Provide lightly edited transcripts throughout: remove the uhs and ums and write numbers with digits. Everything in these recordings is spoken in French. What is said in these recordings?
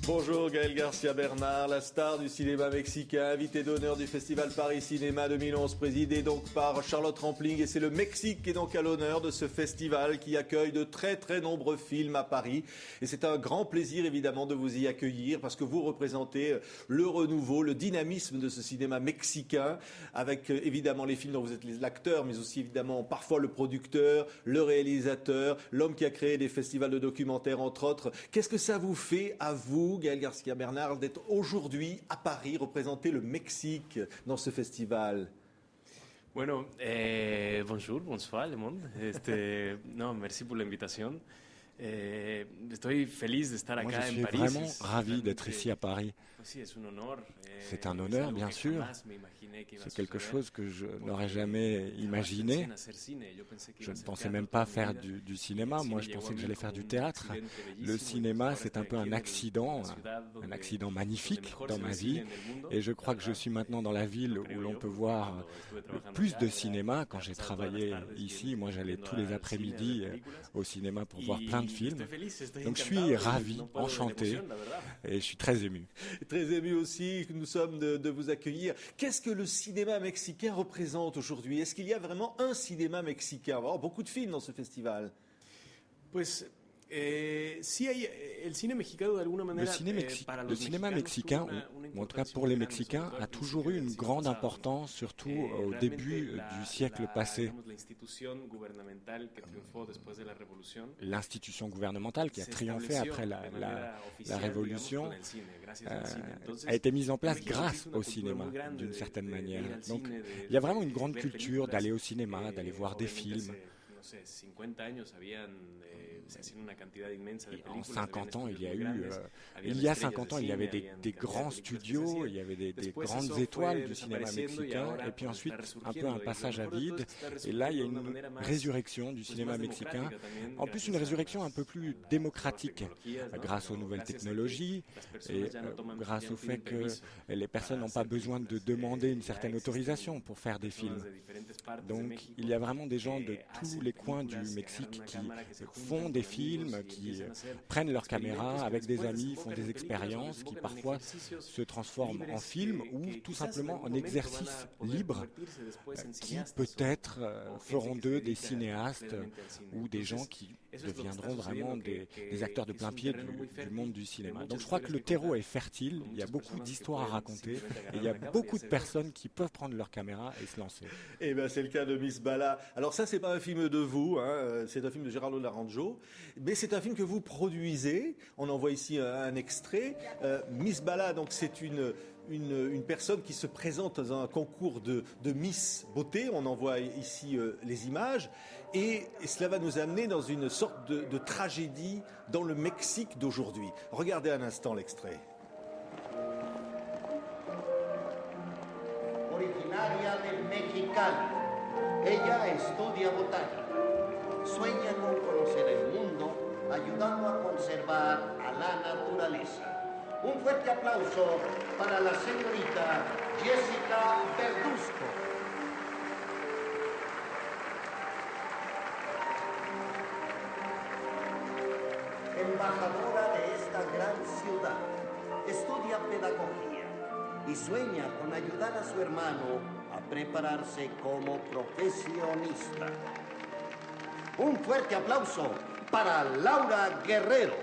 Bonjour Gaël Garcia Bernal, la star du cinéma mexicain, invité d'honneur du Festival Paris Cinéma 2011, présidé donc par Charlotte Rampling. Et c'est le Mexique qui est donc à l'honneur de ce festival qui accueille de très très nombreux films à Paris. Et c'est un grand plaisir évidemment de vous y accueillir parce que vous représentez le renouveau, le dynamisme de ce cinéma mexicain avec évidemment les films dont vous êtes l'acteur, mais aussi évidemment parfois le producteur, le réalisateur, l'homme qui a créé des festivals de documentaires entre autres. Qu'est-ce que ça vous fait à vous, Gaël Garcia Bernal, d'être aujourd'hui à Paris, représenter le Mexique dans ce festival? Bueno, bonjour, bonsoir le monde. No, merci pour l'invitation. Estoy feliz de estar acá en Paris. Je suis vraiment ravi d'être ici à Paris. C'est un honneur, bien sûr. C'est quelque chose que je n'aurais jamais imaginé. Je ne pensais même pas faire du cinéma. Moi, je pensais que j'allais faire du théâtre. Le cinéma, c'est un peu un accident magnifique dans ma vie. Et je crois que je suis maintenant dans la ville où l'on peut voir le plus de cinéma. Quand j'ai travaillé ici, moi, j'allais tous les après-midi au cinéma pour voir plein de films. Donc je suis ravi, enchanté et je suis très ému. Très ému aussi que nous sommes de vous accueillir. Qu'est-ce que le cinéma mexicain représente aujourd'hui? Est-ce qu'il y a vraiment un cinéma mexicain? On va avoir beaucoup de films dans ce festival. Pues, sí hay el cine mexicano de alguna manera. Le cinéma mexicain, ou en tout cas pour les Mexicains, a toujours eu une grande importance, surtout au début du siècle passé. L'institution gouvernementale qui a triomphé après la Révolution a été mise en place grâce au cinéma, d'une certaine manière. Donc il y a vraiment une grande culture d'aller au cinéma, d'aller voir des films. En 50 ans, il y a 50 ans, il y avait des grands studios, il y avait des grandes étoiles du cinéma mexicain, et puis ensuite un peu un passage à vide, et là il y a une résurrection du cinéma mexicain, en plus une résurrection un peu plus démocratique, grâce aux nouvelles technologies, et grâce au fait que les personnes n'ont pas besoin de demander une certaine autorisation pour faire des films. Donc il y a vraiment des gens de tous les coins du Mexique qui font des films, qui prennent leur caméra avec des amis, font des expériences qui parfois se transforment en films ou tout simplement en exercices libres qui peut-être feront d'eux des cinéastes ou des gens qui deviendront vraiment des acteurs de plein pied du monde du cinéma. Donc je crois que le terreau est fertile, il y a beaucoup d'histoires à raconter et il y a beaucoup de personnes qui peuvent prendre leur caméra et se lancer. Eh bien c'est le cas de Miss Bala. Alors ça c'est pas un film de vous, hein, c'est un film de Gerardo Naranjo, mais c'est un film que vous produisez. On en voit ici un extrait. Miss Bala, donc c'est une personne qui se présente dans un concours de Miss Beauté. On en voit ici les images. Et cela va nous amener dans une sorte de tragédie dans le Mexique d'aujourd'hui. Regardez un instant l'extrait. Originaria de Mexicali, ella estudia botánica. Sueña con conocer el mundo, ayudando a conservar a la naturaleza. Un fuerte aplauso para la señorita Jessica Verduzco. Embajadora de esta gran ciudad, estudia pedagogía y sueña con ayudar a su hermano a prepararse como profesionista. Un fuerte aplauso para Laura Guerrero.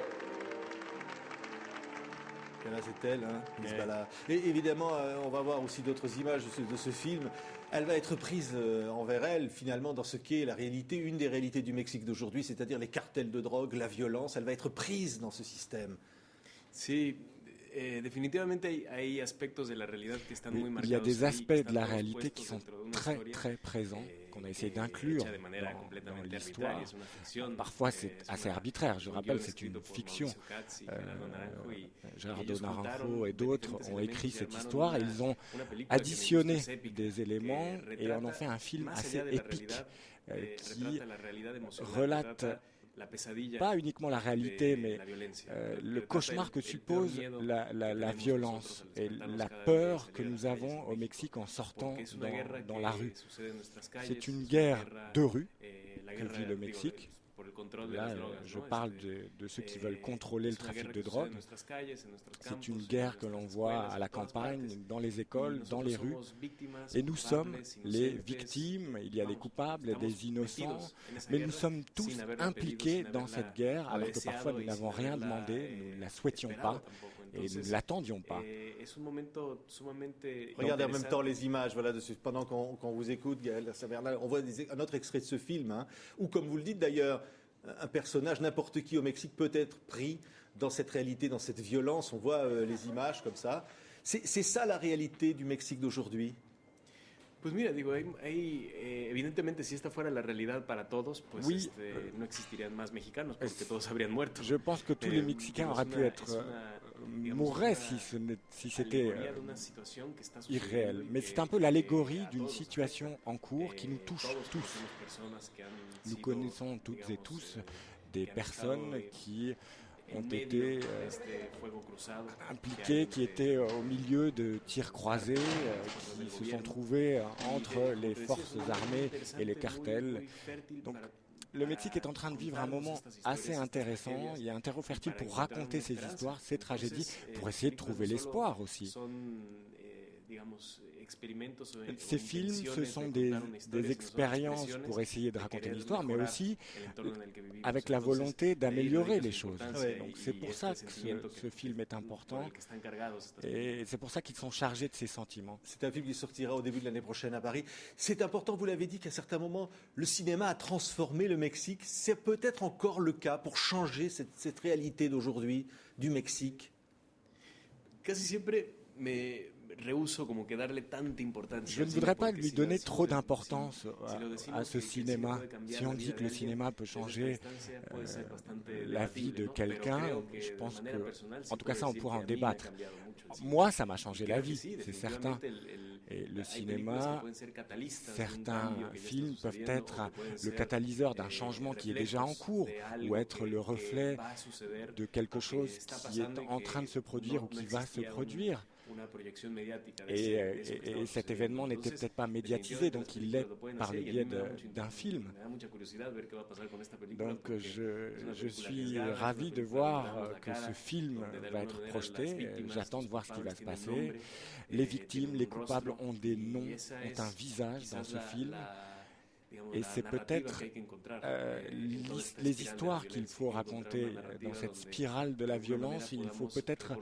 Là, c'est elle, hein, Miss Bala. Et évidemment, on va voir aussi d'autres images de ce film. Elle va être prise envers elle, finalement, dans ce qu'est la réalité, une des réalités du Mexique d'aujourd'hui, c'est-à-dire les cartels de drogue, la violence. Elle va être prise dans ce système. Sí. Definitivamente hay aspectos de la realidad que están muy marcados. Il y a des aspects de la réalité qui sont très très présents, qu'on a essayé d'inclure dans l'histoire. Parfois c'est assez arbitraire, je rappelle, c'est une fiction. Gerardo Naranjo et d'autres ont écrit cette histoire et ils ont additionné des éléments et en ont fait un film assez épique qui relate pas uniquement la réalité, mais le cauchemar que suppose la violence et la peur que nous avons au Mexique en sortant dans la rue. C'est une guerre de rue que vit le Mexique. Là, je parle de ceux qui veulent contrôler le trafic de drogue. C'est une guerre que l'on voit à la campagne, dans les écoles, dans les rues. Et nous sommes les victimes, il y a des coupables, des innocents, mais nous sommes tous impliqués dans cette guerre, alors que parfois nous n'avons rien demandé, nous ne la souhaitions pas et nous ne l'attendions pas. Regardez en même temps les images, voilà, pendant qu'on vous écoute, Gaël Savernal, on voit un autre extrait de ce film, hein, où, comme vous le dites d'ailleurs, un personnage, n'importe qui au Mexique peut être pris dans cette réalité, dans cette violence. On voit les images comme ça. C'est ça la réalité du Mexique d'aujourd'hui. Pues mira, digo, evidentemente si esta fuera la realidad para todos, pues oui, no existirían más mexicanos porque todos habrían muerto. Je pense que tous les Mexicains auraient pu être mourraient si c'était irréel. Mais c'est un peu l'allégorie d'une situation en cours qui nous touche tous. Nous connaissons toutes et tous des personnes qui ont été impliqués, qui étaient au milieu de tirs croisés, qui se sont trouvés entre les forces armées et les cartels. Donc, le Mexique est en train de vivre un moment assez intéressant. Il y a un terreau fertile pour raconter ces histoires, ces tragédies, pour essayer de trouver l'espoir aussi. Ces films, ce sont des expériences pour essayer de raconter une histoire, mais aussi avec la volonté d'améliorer les choses. Donc c'est pour ça que ce film est important et c'est pour ça qu'ils sont chargés de ces sentiments. C'est un film qui sortira au début de l'année prochaine à Paris. C'est important, vous l'avez dit, qu'à certains moments, le cinéma a transformé le Mexique. C'est peut-être encore le cas pour changer cette réalité d'aujourd'hui du Mexique. Quasi siempre je ne voudrais pas lui donner trop d'importance à ce cinéma. Si on dit que le cinéma peut changer la vie de quelqu'un, je pense que, en tout cas ça, on pourra en débattre. Moi, ça m'a changé la vie, c'est certain. Et le cinéma, certains films peuvent être le catalyseur d'un changement qui est déjà en cours ou être le reflet de quelque chose qui est en train de se produire ou qui va se produire. Et cet événement n'était peut-être pas médiatisé, donc il l'est par le biais d'un film. Donc je suis ravi de voir que ce film va être projeté. J'attends de voir ce qui va se passer. Les victimes, les coupables ont des noms, ont un visage dans ce film. Et c'est peut-être les histoires qu'il faut raconter dans cette spirale de la violence. Il faut peut-être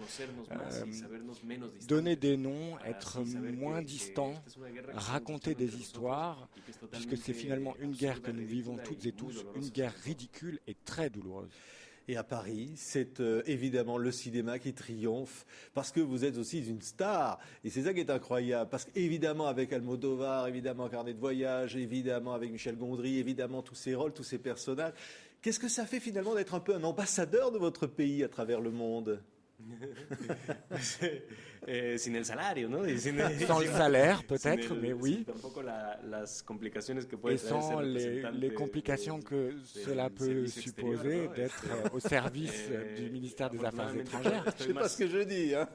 donner des noms, être moins distant, raconter des histoires, puisque c'est finalement une guerre que nous vivons toutes et tous, une guerre ridicule et très douloureuse. Et à Paris, c'est évidemment le cinéma qui triomphe, parce que vous êtes aussi une star. Et c'est ça qui est incroyable, parce qu'évidemment avec Almodovar, évidemment Carnet de voyage, évidemment avec Michel Gondry, évidemment tous ces rôles, tous ces personnages. Qu'est-ce que ça fait finalement d'être un peu un ambassadeur de votre pays à travers le monde ? Sin el salario, ¿no? Sans le salaire, peut-être, mais oui. Et sans les complications que cela peut supposer d'être au service du ministère des Affaires étrangères. Je ne sais pas ce que je dis. Hein.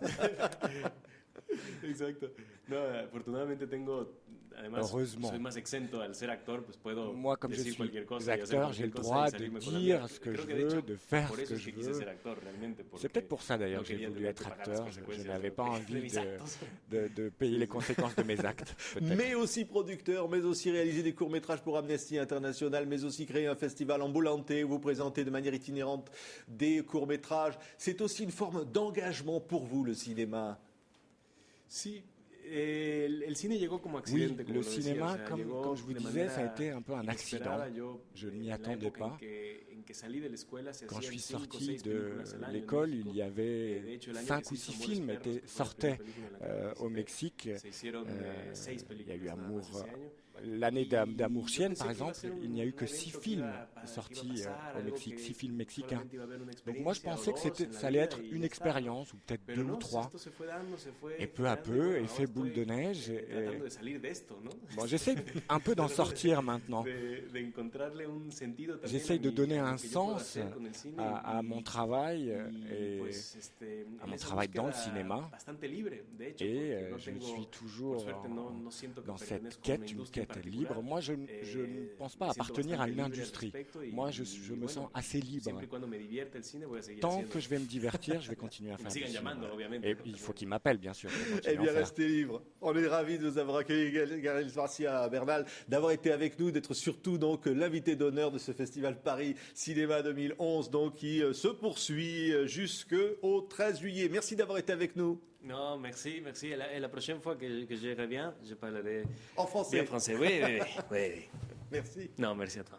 Exacto. No, afortunadamente tengo, además, soy más exento al ser actor, pues puedo moi, comme decir je suis cualquier cosa, acteur, j'ai le droit de dire ce que je veux, de faire ce que je veux. C'est peut-être pour ça d'ailleurs que j'ai voulu être acteur. Je n'avais pas envie de payer les conséquences de mes actes. Mais aussi producteur, mais aussi réaliser des courts-métrages pour Amnesty International, mais aussi créer un festival ambulante où vous présentez de manière itinérante des courts-métrages. C'est aussi une forme d'engagement pour vous, le cinéma. Si. El cine llegó como accidente, oui, le cinéma, comme je vous disais, ça a été un peu un accident. Je ne m'y attendais pas. Quand je suis sorti de l'école, il y avait 5 ou 6 films qui sortaient au Mexique. Il y a eu l'année d'Amour Chienne, par exemple, il n'y a eu que 6 films sortis au Mexique, 6 films mexicains. Donc moi, je pensais que ça allait être une expérience, ou peut-être 2 ou 3. Et peu à peu, effet boule de neige. Bon, j'essaie un peu d'en sortir maintenant. J'essaie de donner un sens à mon travail et à mon travail dans le cinéma. Et je suis toujours dans cette quête, une quête est libre. Moi, je ne pense pas appartenir à une industrie. Moi, je me sens assez libre. Tant que je vais me divertir, je vais continuer à faire du cinéma. Et il faut qu'ils m'appellent, bien sûr. Eh bien, restez libre. On est ravis de vous avoir accueilli, Gaël Garcia Bernal, d'avoir été avec nous, d'être surtout donc l'invité d'honneur de ce festival Paris Cinéma 2011, donc qui se poursuit jusqu'au 13 juillet. Merci d'avoir été avec nous. Non, merci. Et la prochaine fois que je reviens, je parlerai en français. Bien français. Oui. Merci. Non, merci à toi.